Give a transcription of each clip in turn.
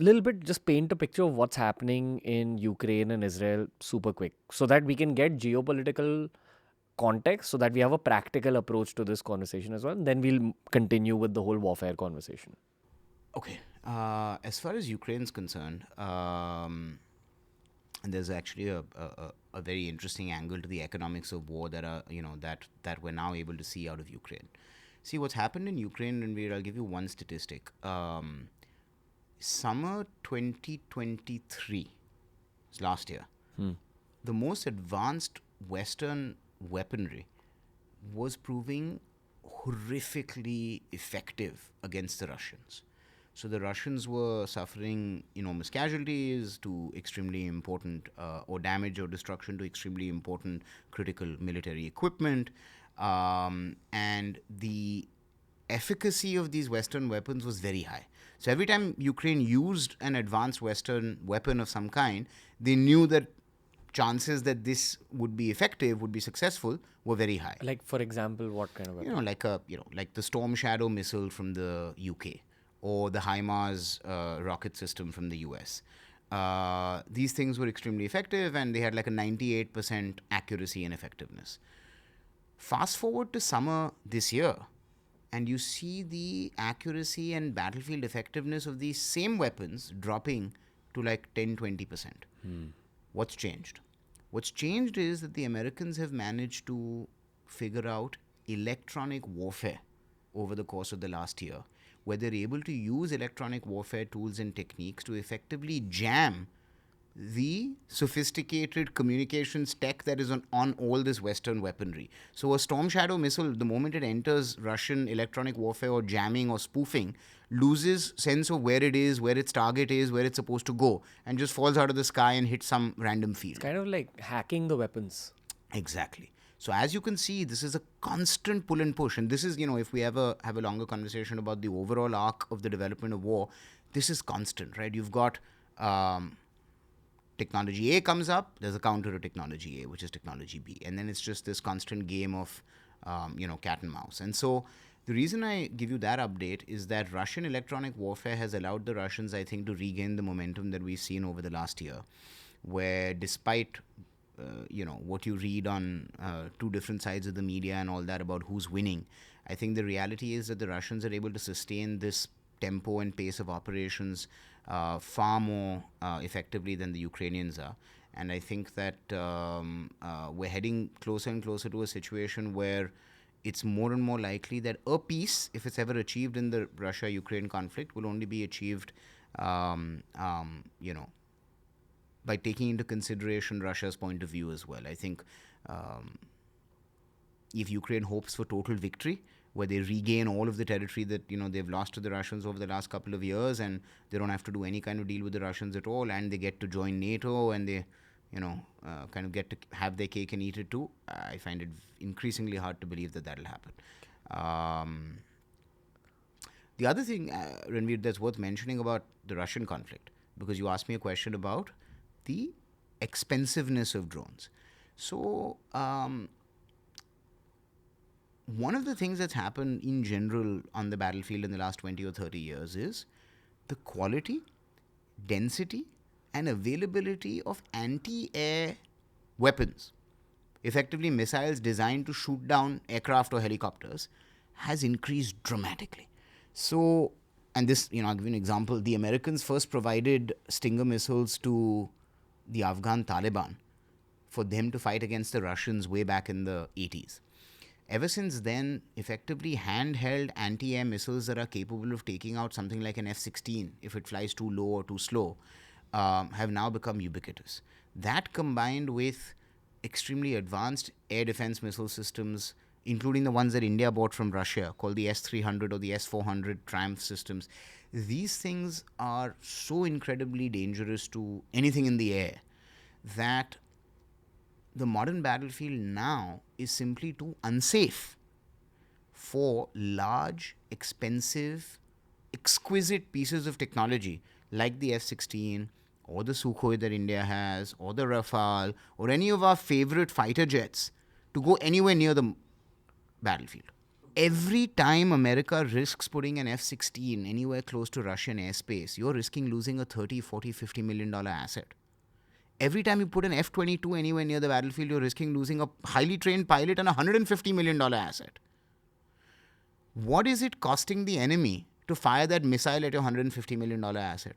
little bit just paint a picture of what's happening in Ukraine and Israel super quick so that we can get geopolitical context so that we have a practical approach to this conversation as well. And then we'll continue with the whole warfare conversation. Okay. As far as Ukraine's concerned, and there's actually a very interesting angle to the economics of war that are that we're now able to see out of Ukraine. See what's happened in Ukraine, and I'll give you one statistic. Summer 2023, last year, the most advanced Western weaponry was proving horrifically effective against the Russians. So the Russians were suffering enormous casualties to extremely important, or damage or destruction to extremely important critical military equipment. And the efficacy of these Western weapons was very high. So every time Ukraine used an advanced Western weapon of some kind, they knew that chances that this would be effective, would be successful, were very high. Like, for example, what kind of weapon? Like the Storm Shadow missile from the UK, or the HIMARS rocket system from the US. These things were extremely effective, and they had like a 98% accuracy and effectiveness. Fast forward to summer this year, and you see the accuracy and battlefield effectiveness of these same weapons dropping to like 10-20%. What's changed? What's changed is that the Americans have managed to figure out electronic warfare over the course of the last year, where they're able to use electronic warfare tools and techniques to effectively jam the sophisticated communications tech that is on all this Western weaponry. So a Storm Shadow missile, the moment it enters Russian electronic warfare or jamming or spoofing, loses sense of where it is, where its target is, where it's supposed to go, and just falls out of the sky and hits some random field. It's kind of like hacking the weapons. Exactly. So as you can see, this is a constant pull and push. And this is, if we ever have a longer conversation about the overall arc of the development of war, this is constant, right? You've got technology A comes up, there's a counter to technology A, which is technology B. And then it's just this constant game of, cat and mouse. And so the reason I give you that update is that Russian electronic warfare has allowed the Russians, I think, to regain the momentum that we've seen over the last year, where despite what you read on two different sides of the media and all that about who's winning, I think the reality is that the Russians are able to sustain this tempo and pace of operations far more effectively than the Ukrainians are. And I think that we're heading closer and closer to a situation where it's more and more likely that a peace, if it's ever achieved in the Russia-Ukraine conflict, will only be achieved by taking into consideration Russia's point of view as well. I think if Ukraine hopes for total victory, where they regain all of the territory that they've lost to the Russians over the last couple of years, and they don't have to do any kind of deal with the Russians at all, and they get to join NATO, and they kind of get to have their cake and eat it too, I find it increasingly hard to believe that that'll happen. The other thing, Ranveer, that's worth mentioning about the Russian conflict, because you asked me a question about the expensiveness of drones. So one of the things that's happened in general on the battlefield in the last 20 or 30 years is the quality, density, and availability of anti-air weapons, effectively missiles designed to shoot down aircraft or helicopters, has increased dramatically. So, and this, I'll give you an example. The Americans first provided Stinger missiles to the Afghan Taliban for them to fight against the Russians way back in the 80s. Ever since then, effectively handheld anti-air missiles that are capable of taking out something like an F-16 if it flies too low or too slow have now become ubiquitous. That combined with extremely advanced air defense missile systems, including the ones that India bought from Russia, called the S-300 or the S-400 Triumph systems, these things are so incredibly dangerous to anything in the air that the modern battlefield now is simply too unsafe for large, expensive, exquisite pieces of technology like the F-16 or the Sukhoi that India has, or the Rafale, or any of our favorite fighter jets to go anywhere near the battlefield. every time America risks putting an F-16 anywhere close to Russian airspace, you're risking losing a 30, 40, $50 million asset. Every time you put an F-22 anywhere near the battlefield, you're risking losing a highly trained pilot and a $150 million asset. What is it costing the enemy to fire that missile at your $150 million asset?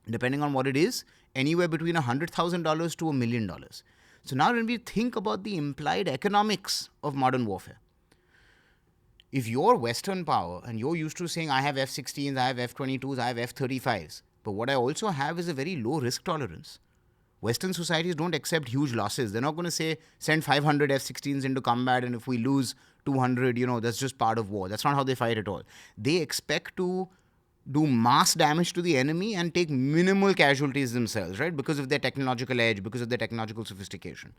Depending on what it is, anywhere between $100,000 to $1 million. So now when we think about the implied economics of modern warfare, if you're Western power and you're used to saying, I have F-16s, I have F-22s, I have F-35s, but what I also have is a very low risk tolerance. Western societies don't accept huge losses. They're not going to say, send 500 F-16s into combat, and if we lose 200, that's just part of war. That's not how they fight at all. They expect to do mass damage to the enemy and take minimal casualties themselves, right? Because of their technological edge, because of their technological sophistication.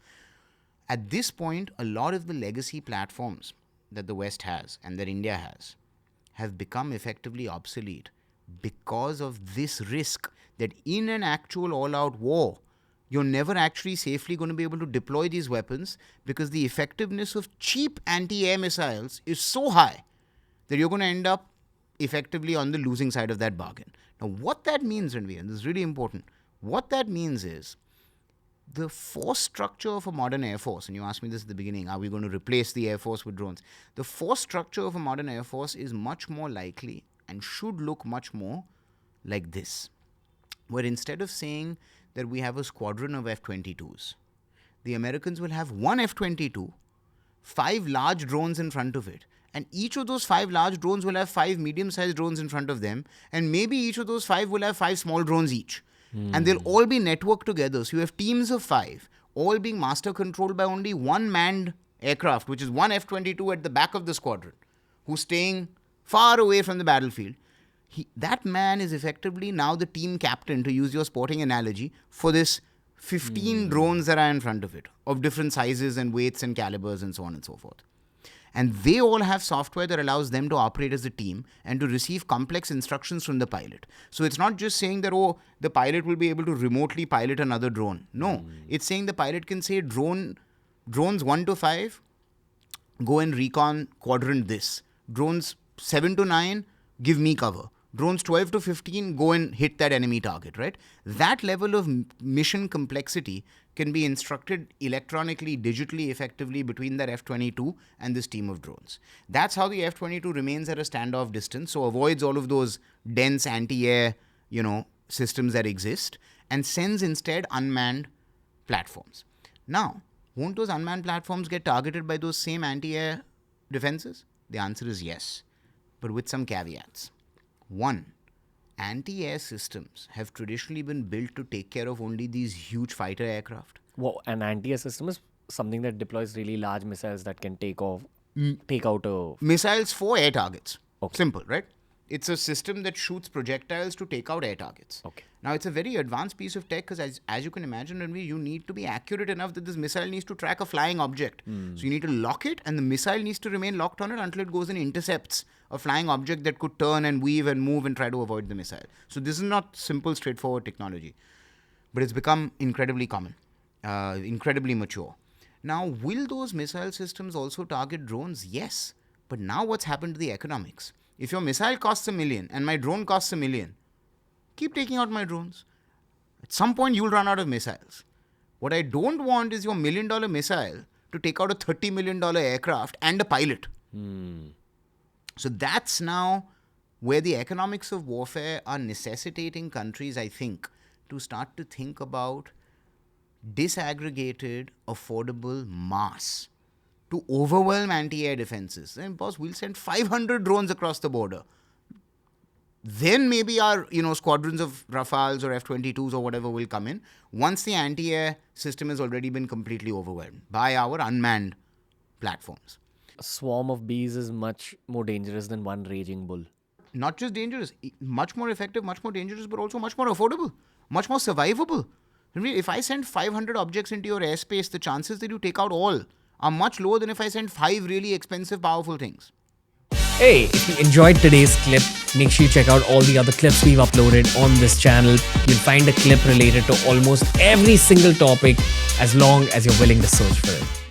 At this point, a lot of the legacy platforms that the West has and that India has have become effectively obsolete because of this risk that in an actual all-out war, you're never actually safely going to be able to deploy these weapons because the effectiveness of cheap anti-air missiles is so high that you're going to end up effectively on the losing side of that bargain. Now, what that means, Ranveer, and this is really important, what that means is the force structure of a modern Air Force, and you asked me this at the beginning, are we going to replace the Air Force with drones? The force structure of a modern Air Force is much more likely and should look much more like this, where instead of saying that we have a squadron of F-22s, the Americans will have one F-22, 5 large drones in front of it, and each of those 5 large drones will have 5 medium-sized drones in front of them, and maybe each of those 5 will have 5 small drones each. And they'll all be networked together. So you have teams of 5, all being master controlled by only one manned aircraft, which is one F-22 at the back of the squadron, who's staying far away from the battlefield. That man is effectively now the team captain, to use your sporting analogy, for this 15 drones that are in front of it, of different sizes and weights and calibers and so on and so forth. And they all have software that allows them to operate as a team and to receive complex instructions from the pilot. So it's not just saying that, the pilot will be able to remotely pilot another drone. No, it's saying the pilot can say, drones 1 to 5, go and recon quadrant this. Drones 7 to 9, give me cover. Drones 12 to 15, go and hit that enemy target, right? That level of mission complexity can be instructed electronically, digitally, effectively between that F-22 and this team of drones. That's how the F-22 remains at a standoff distance, so avoids all of those dense anti-air, systems that exist, and sends instead unmanned platforms. Now, won't those unmanned platforms get targeted by those same anti-air defenses? The answer is yes, but with some caveats. 1, anti-air systems have traditionally been built to take care of only these huge fighter aircraft. Well, an anti-air system is something that deploys really large missiles that can take out a... Missiles for air targets. Okay. Simple, right? It's a system that shoots projectiles to take out air targets. Okay. Now, it's a very advanced piece of tech because as you can imagine, Ranveer, you need to be accurate enough that this missile needs to track a flying object. So you need to lock it, and the missile needs to remain locked on it until it goes and intercepts a flying object that could turn and weave and move and try to avoid the missile. So this is not simple, straightforward technology. But it's become incredibly common, incredibly mature. Now, will those missile systems also target drones? Yes. But now what's happened to the economics? If your missile costs $1 million and my drone costs $1 million, keep taking out my drones. At some point, you'll run out of missiles. What I don't want is your $1 million missile to take out a $30 million aircraft and a pilot. So that's now where the economics of warfare are necessitating countries, I think, to start to think about disaggregated, affordable mass to overwhelm anti-air defenses. Then, boss, we'll send 500 drones across the border. Then maybe our, squadrons of Rafales or F-22s or whatever will come in once the anti-air system has already been completely overwhelmed by our unmanned platforms. A swarm of bees is much more dangerous than one raging bull. Not just dangerous, much more effective, much more dangerous, but also much more affordable, much more survivable. If I send 500 objects into your airspace, the chances that you take out all are much lower than if I send 5 really expensive, powerful things. Hey, if you enjoyed today's clip, make sure you check out all the other clips we've uploaded on this channel. You'll find a clip related to almost every single topic as long as you're willing to search for it.